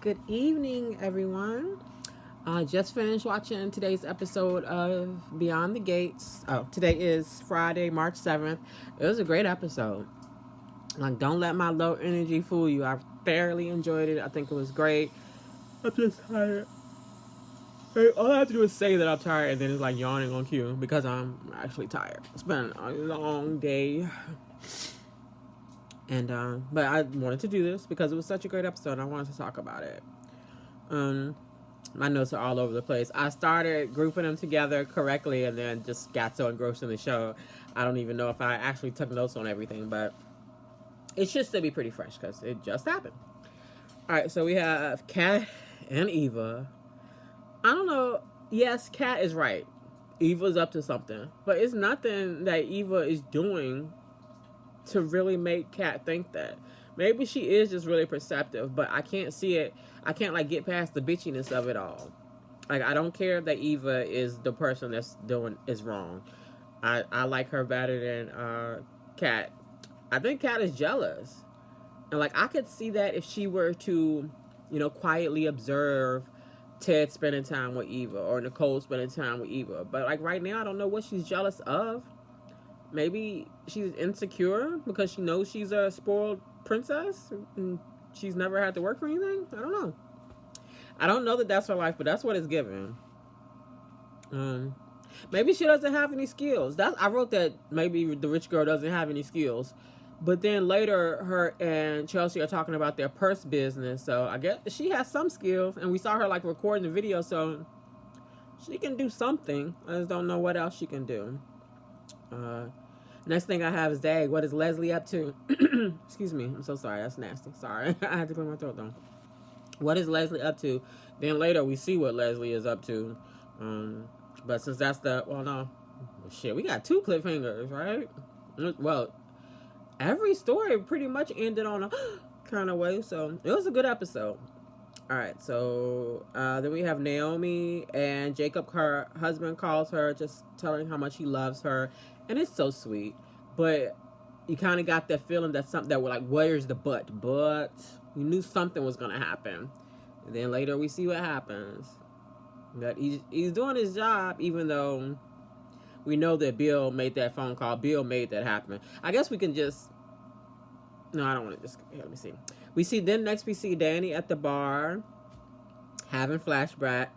Good evening, everyone. I just finished watching today's episode of Beyond the Gates. Oh, today is Friday, March 7th. It was a great episode. Like, don't let my low energy fool you. I thoroughly enjoyed it. I think it was great. I'm just tired. Hey, all I have to do is say that I'm tired, and then it's like yawning on cue because I'm actually tired. It's been a long day, and but I wanted to do this because it was such a great episode. And I wanted to talk about it. Um, my notes are all over the place. I started grouping them together correctly and then just got so engrossed in the show. I don't even know if I actually took notes on everything, but it should still be pretty fresh because it just happened. All right, so we have Kat and Eva. I don't know. Yes, Kat is right. Eva's up to something, but it's nothing that Eva is doing to really make Kat think that. Maybe she is just really perceptive, but I can't see it. I can't like get past the bitchiness of it all. Like, I don't care that Eva is the person that's doing is wrong. I like her better than Kat. I think Kat is jealous, and like I could see that if she were to, quietly observe Ted spending time with Eva or Nicole spending time with Eva. But like right now, I don't know what she's jealous of. Maybe she's insecure because she knows she's a spoiled princess and she's never had to work for anything. I don't know. I don't know that that's her life, but that's what it's given. Um, Maybe she doesn't have any skills. I wrote that maybe the rich girl doesn't have any skills. But then later, her and Chelsea are talking about their purse business. So I guess she has some skills, and we saw her like recording the video, so she can do something. I just don't know what else she can do. Uh, Next thing I have is Dag. What is Leslie up to? Excuse me. I'm so sorry. That's nasty. Sorry. I had to clear my throat though. What is Leslie up to? Then later we see what Leslie is up to. But since that's the no, shit, we got two cliffhangers, right? Well, every story pretty much ended on a kind of way, so it was a good episode. All right, so then we have Naomi and Jacob. Her husband calls her, just telling how much he loves her, and it's so sweet. But you kind of got that feeling that something that we're like, where's the but? But you knew something was gonna happen, and then later we see what happens. That he's doing his job, even though we know that Bill made that phone call. Bill made that happen. I guess we can just. No, I don't want to just. Here, let me see. We see then next we see Danny at the bar having flashbacks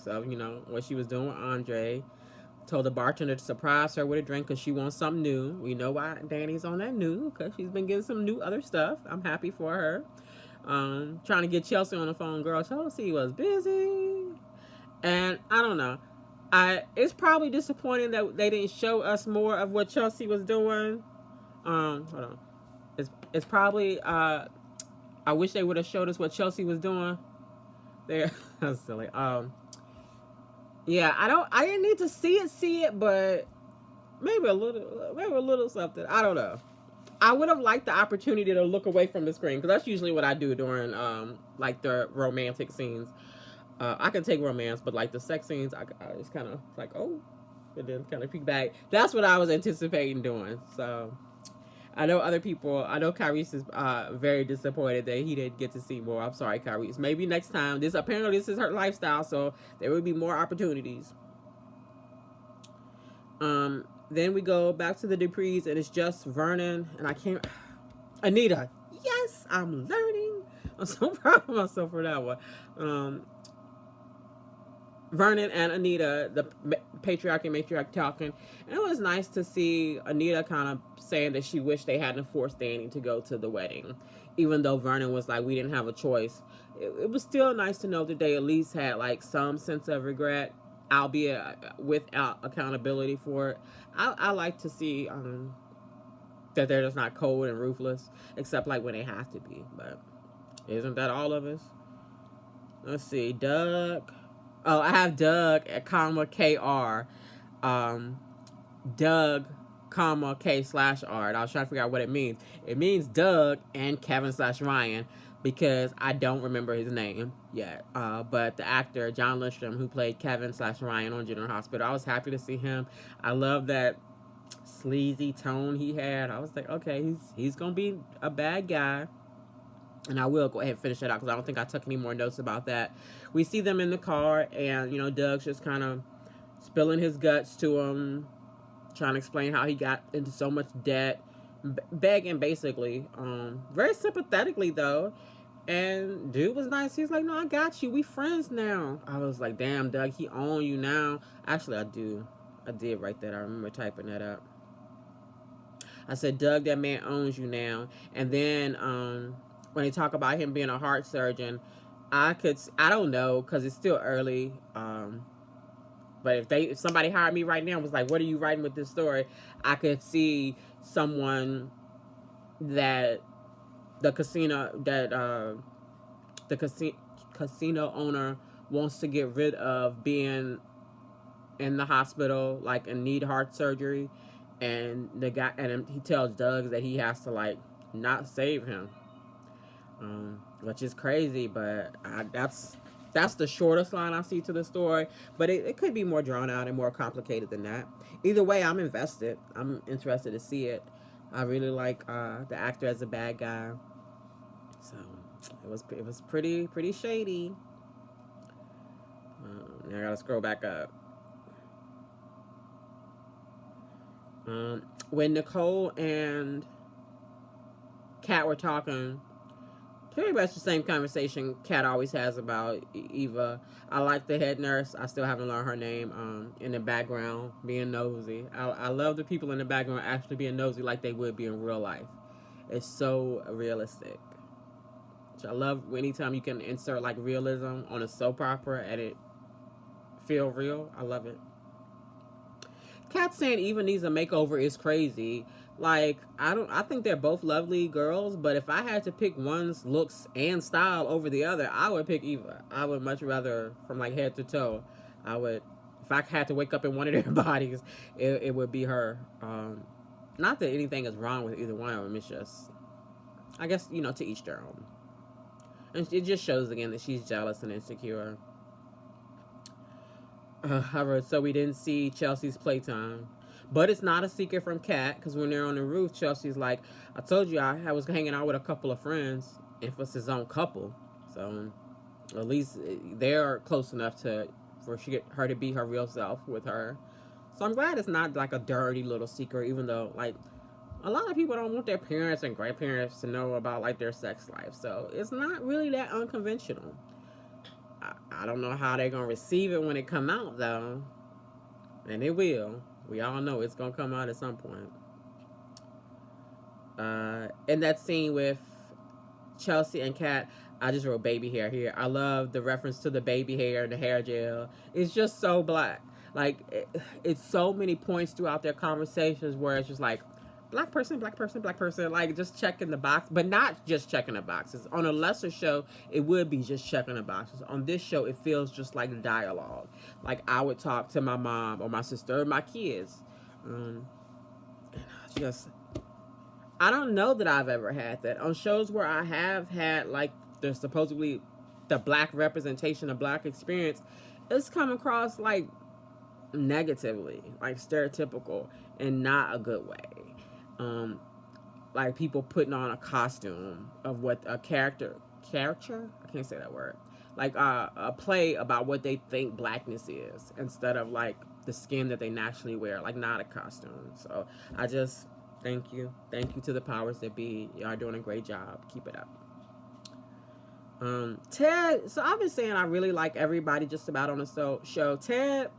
of what she was doing with Andre. Told the bartender to surprise her with a drink because she wants something new. We know why Danny's on that new because she's been getting some new other stuff. I'm happy for her. Trying to get Chelsea on the phone. Girl, Chelsea was busy, and I don't know. It's probably disappointing that they didn't show us more of what Chelsea was doing. Hold on. It's probably I wish they would have showed us what Chelsea was doing. There, that's silly. Yeah, I didn't need to see it, but maybe a little something. I don't know. I would have liked the opportunity to look away from the screen because that's usually what I do during like the romantic scenes. I can take romance, but like the sex scenes, I just kind of like and then kind of peek back. That's what I was anticipating doing. So I know other people. I know Kyrese is very disappointed that he didn't get to see more. I'm sorry, Kyrese. Maybe next time. This is her lifestyle, so there will be more opportunities. Then we go back to the Duprees, and it's just Vernon, and I can't. Anita. Yes, I'm learning. I'm so proud of myself for that one. Vernon and Anita, the patriarch and matriarch talking. And it was nice to see Anita kind of saying that she wished they hadn't forced Danny to go to the wedding. Even though Vernon was like, we didn't have a choice. It was still nice to know that they at least had like some sense of regret, albeit without accountability for it. I like to see that they're just not cold and ruthless, except like when they have to be. But isn't that all of us? Let's see. Doug. Oh, I have Doug at comma KR. Doug, comma K/R. And I was trying to figure out what it means. It means Doug and Kevin/Ryan because I don't remember his name yet. But the actor, John Lindstrom, who played Kevin/Ryan on General Hospital, I was happy to see him. I love that sleazy tone he had. I was like, okay, he's going to be a bad guy. And I will go ahead and finish it out because I don't think I took any more notes about that. We see them in the car, and Doug's just kind of spilling his guts to him, trying to explain how he got into so much debt, begging basically, very sympathetically though. And dude was nice. He's like, "No, I got you. We friends now." I was like, "Damn, Doug, he own you now." Actually, I did write that. I remember typing that up. I said, "Doug, that man owns you now." And then when they talk about him being a heart surgeon, I don't know because it's still early. But if somebody hired me right now and was like, "What are you writing with this story?" I could see someone that the casino that the casino owner wants to get rid of being in the hospital, like, and need heart surgery, and the guy, and he tells Doug that he has to like not save him, which is crazy. But that's the shortest line I see to the story. But it could be more drawn out and more complicated than that. Either way, I'm invested. I'm interested to see it. I really like the actor as a bad guy. So it was pretty shady. Now I gotta scroll back up. When Nicole and Kat were talking, pretty much the same conversation Kat always has about Eva. I like the head nurse. I still haven't learned her name. In the background, being nosy. I love the people in the background actually being nosy like they would be in real life. It's so realistic. I love anytime you can insert like realism on a soap opera and it feel real. I love it. Kat saying Eva needs a makeover is crazy. Like, I think they're both lovely girls, but if I had to pick one's looks and style over the other, I would pick Eva. I would much rather, from like head to toe, I would, if I had to wake up in one of their bodies, it would be her. Not that anything is wrong with either one of them. It's just, I guess, to each their own. And it just shows again that she's jealous and insecure. So we didn't see Chelsea's playtime. But it's not a secret from Kat, because when they're on the roof, Chelsea's like, "I told you I was hanging out with a couple of friends." Emphasis on couple. So at least they're close enough for her to be her real self with her. So I'm glad it's not like a dirty little secret, even though like a lot of people don't want their parents and grandparents to know about like their sex life. So it's not really that unconventional. I don't know how they're gonna receive it when it come out though, and it will. We all know it's gonna come out at some point. In that scene with Chelsea and Kat, I just wrote baby hair here. I love the reference to the baby hair and the hair gel. It's just so black. Like it's so many points throughout their conversations where it's just like black person, black person, black person, like just checking the box, but not just checking the boxes. On a lesser show, it would be just checking the boxes. On this show, it feels just like dialogue. Like I would talk to my mom or my sister or my kids. Just, I don't know that I've ever had that. On shows where I have had like the supposedly the black representation of black experience, it's come across like negatively, like stereotypical, and not a good way. Like people putting on a costume of what a character, I can't say that word, like a play about what they think blackness is instead of like the skin that they naturally wear, like not a costume. So I just thank you to the powers that be. Y'all are doing a great job. Keep it up. Ted, so I've been saying I really like everybody just about on the show. Ted,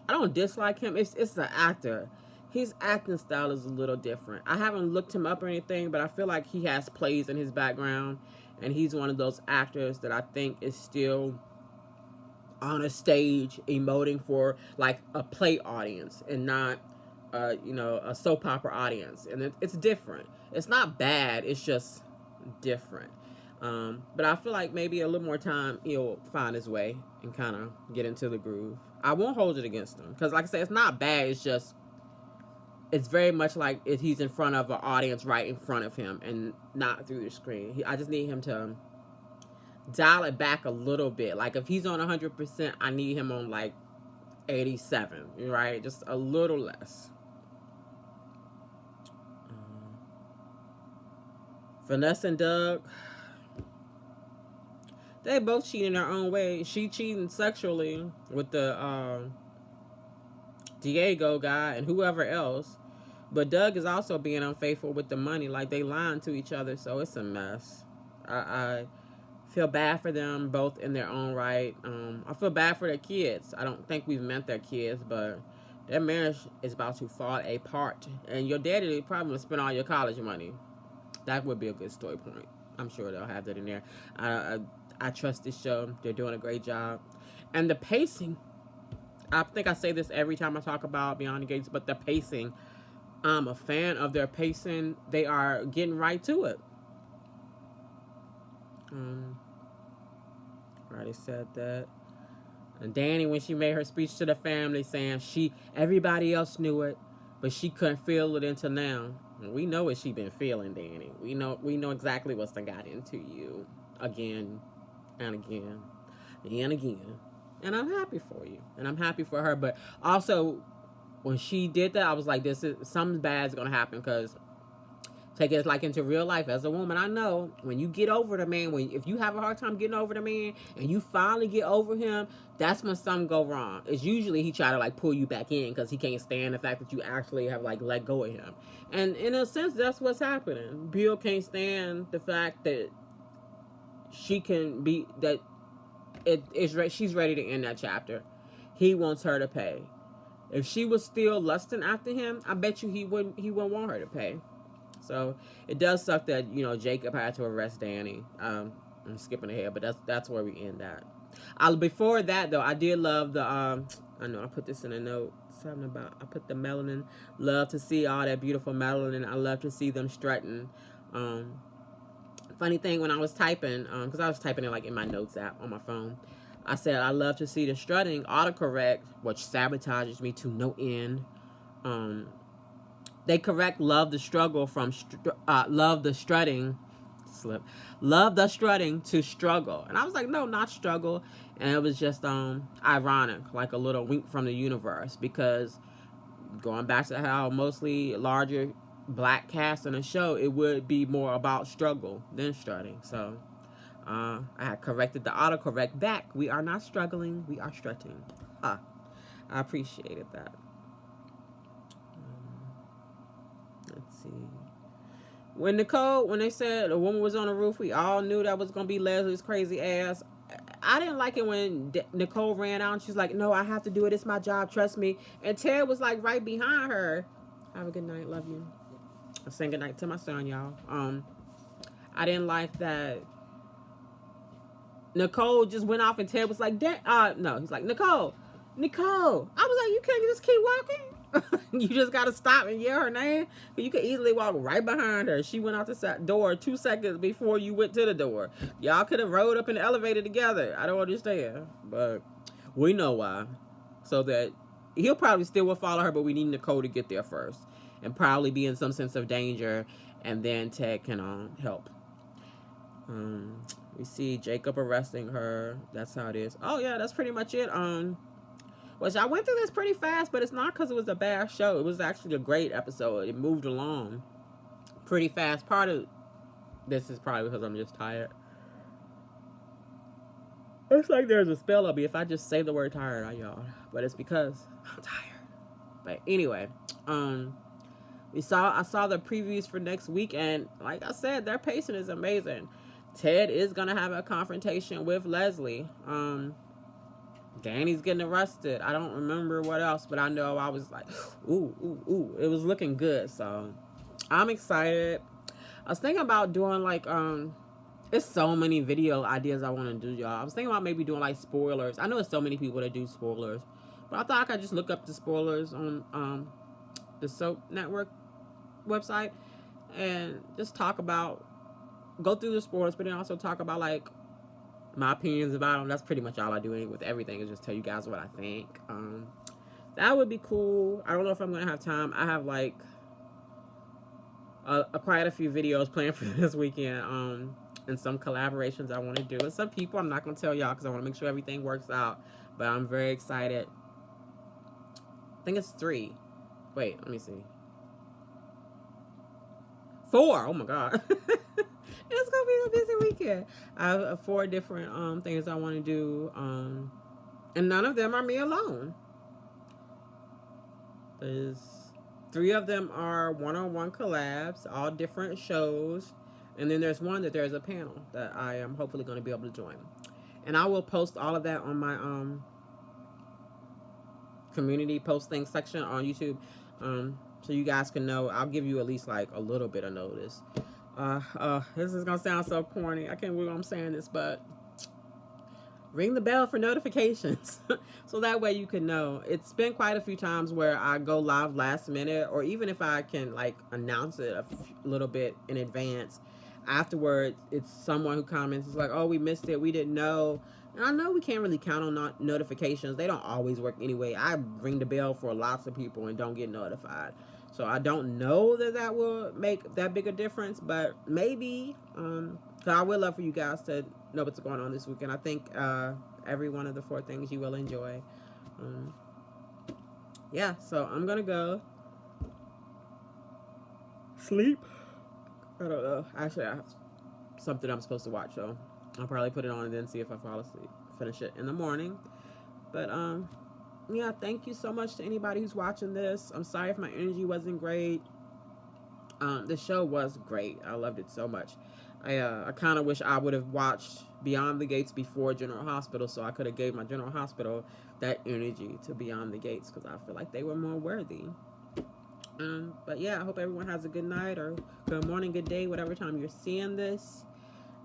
I don't dislike him. It's the actor. His acting style is a little different. I haven't looked him up or anything, but I feel like he has plays in his background, and he's one of those actors that I think is still on a stage emoting for like a play audience and not, a soap opera audience. And it's different. It's not bad. It's just different. But I feel like maybe a little more time he'll find his way and kind of get into the groove. I won't hold it against him because, like I said, it's not bad. It's very much like if he's in front of an audience right in front of him and not through the screen. I just need him to dial it back a little bit. Like if he's on 100%, I need him on like 87, right? Just a little less. Vanessa and Doug, They both cheat in their own way. She cheating sexually with the Diego guy and whoever else. But Doug is also being unfaithful with the money. Like, they lying to each other, so it's a mess. I feel bad for them both in their own right. I feel bad for their kids. I don't think we've met their kids, but their marriage is about to fall apart. And your daddy probably will spend all your college money. That would be a good story point. I'm sure they'll have that in there. I trust this show. They're doing a great job. And the pacing, I think I say this every time I talk about Beyond the Gates, but the pacing, I'm a fan of their pacing. They are getting right to it. Already said that. And Danny, when she made her speech to the family, saying everybody else knew it, but she couldn't feel it until now. And we know what she been feeling, Danny. We know exactly what's done got into you again and again and again. And I'm happy for you, and I'm happy for her. But also, when she did that, I was like, something bad's gonna happen, because take it like into real life as a woman. I know when you get over the man, if you have a hard time getting over the man and you finally get over him, that's when something go wrong. It's usually he try to like pull you back in because he can't stand the fact that you actually have like let go of him. And in a sense, that's what's happening. Bill can't stand the fact that she can be that she's ready to end that chapter. He wants her to pay. If she was still lusting after him, I bet you he wouldn't want her to pay. So it does suck that, Jacob had to arrest Danny. I'm skipping ahead, but that's where we end at. Before that though, I did love the I know I put this in a note. Something about I put the melanin. Love to see all that beautiful melanin. I love to see them strutting. Funny thing, when I was typing, because I was typing it like in my notes app on my phone, I said I love to see the strutting autocorrect, which sabotages me to no end. They correct love the struggle from love the strutting to struggle. And I was like, no, not struggle. And it was just ironic, like a little wink from the universe, because going back to how mostly larger black cast in a show, it would be more about struggle than strutting. So I had corrected the autocorrect back. We are not struggling, we are strutting. I appreciated that. Let's see. When they said a woman was on the roof, we all knew that was going to be Leslie's crazy ass. I didn't like it when Nicole ran out and she's like, no, I have to do it. It's my job. Trust me. And Ted was like right behind her. Have a good night. Love you. I'm saying good night to my son, y'all. I didn't like that Nicole just went off and Ted was like, no, he's like, Nicole. I was like, you can't just keep walking. You just gotta stop and yell her name. But you could easily walk right behind her. She went out the door 2 seconds before you went to the door. Y'all could have rode up in the elevator together. I don't understand, but we know why. So that he'll probably still will follow her, but we need Nicole to get there first and probably be in some sense of danger, and then Ted can help. We see Jacob arresting her. That's how it is. Oh yeah, that's pretty much it. Which I went through this pretty fast, but it's not because it was a bad show. It was actually a great episode. It moved along pretty fast. Part of this is probably because I'm just tired. It's like there's a spell on me if I just say the word tired, y'all. But it's because I'm tired. But anyway, I saw the previews for next week, and like I said, their pacing is amazing. Ted is gonna have a confrontation with Leslie. Danny's getting arrested. I don't remember what else, but I know I was like, ooh. It was looking good, so I'm excited. I was thinking about doing like, there's so many video ideas I want to do, y'all. I was thinking about maybe doing like spoilers. I know there's so many people that do spoilers, but I thought I could just look up the spoilers on the Soap Network website and just go through the spoilers, but then also talk about like my opinions about them. That's pretty much all I do with everything, is just tell you guys what I think. That would be cool. I don't know if I'm gonna have time. I have like quite a few videos planned for this weekend, and some collaborations I want to do with some people. I'm not gonna tell y'all because I want to make sure everything works out, but I'm very excited. I think it's 3. Wait, let me see. 4. Oh my god. It's gonna be a busy weekend. I have 4 different things I want to do, and none of them are me alone. There's 3 of them are one-on-one collabs, all different shows, and then there's one that there's a panel that I am hopefully going to be able to join. And I will post all of that on my community posting section on YouTube, so you guys can know. I'll give you at least like a little bit of notice. This is gonna sound so corny. I can't believe I'm saying this, but ring the bell for notifications so that way you can know. It's been quite a few times where I go live last minute, or even if I can like announce it a little bit in advance, afterwards it's someone who comments, it's like, oh, we missed it, we didn't know. And I know we can't really count on notifications. They don't always work anyway. I ring the bell for lots of people and don't get notified. So I don't know that will make that big a difference, but maybe. So I would love for you guys to know what's going on this weekend. I think every one of the 4 things you will enjoy. Yeah, so I'm going to go sleep. I don't know. Actually, I have something I'm supposed to watch, so I'll probably put it on and then see if I fall asleep. Finish it in the morning. But yeah, thank you so much to anybody who's watching this. I'm sorry if my energy wasn't great. The show was great. I loved it so much. I kind of wish I would have watched Beyond the Gates before General Hospital, so I could have gave my General Hospital that energy to Beyond the Gates, because I feel like they were more worthy. But yeah, I hope everyone has a good night or good morning, good day, whatever time you're seeing this.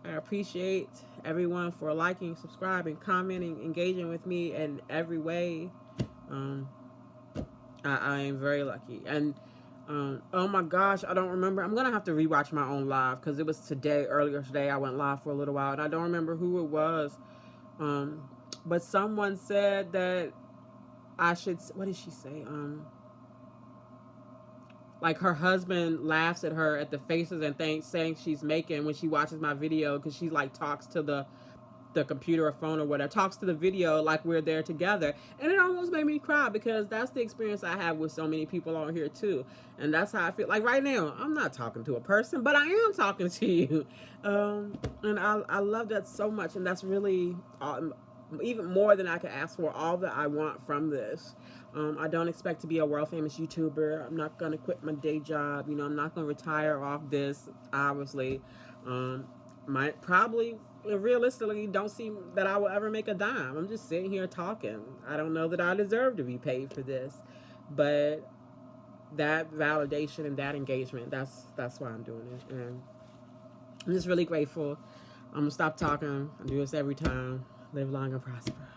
I appreciate everyone for liking, subscribing, commenting, engaging with me in every way. I am very lucky. And oh my gosh, I don't remember. I'm gonna have to rewatch my own live, because it was earlier today I went live for a little while, and I don't remember who it was. But someone said that I should, what did she say? Like her husband laughs at her at the faces and things saying she's making when she watches my video, because she like talks to the computer or phone or whatever, talks to the video like we're there together. And it almost made me cry, because that's the experience I have with so many people on here too. And that's how I feel. Like right now, I'm not talking to a person, but I am talking to you. And I love that so much. And that's really even more than I could ask for, all that I want from this. I don't expect to be a world famous YouTuber. I'm not going to quit my day job. You know, I'm not going to retire off this, obviously. Might probably realistically don't see that I will ever make a dime. I'm just sitting here talking. I don't know that I deserve to be paid for this, but that validation and that engagement, that's why I'm doing it. And I'm just really grateful. I'm gonna stop talking. I do this every time. Live long and prosper.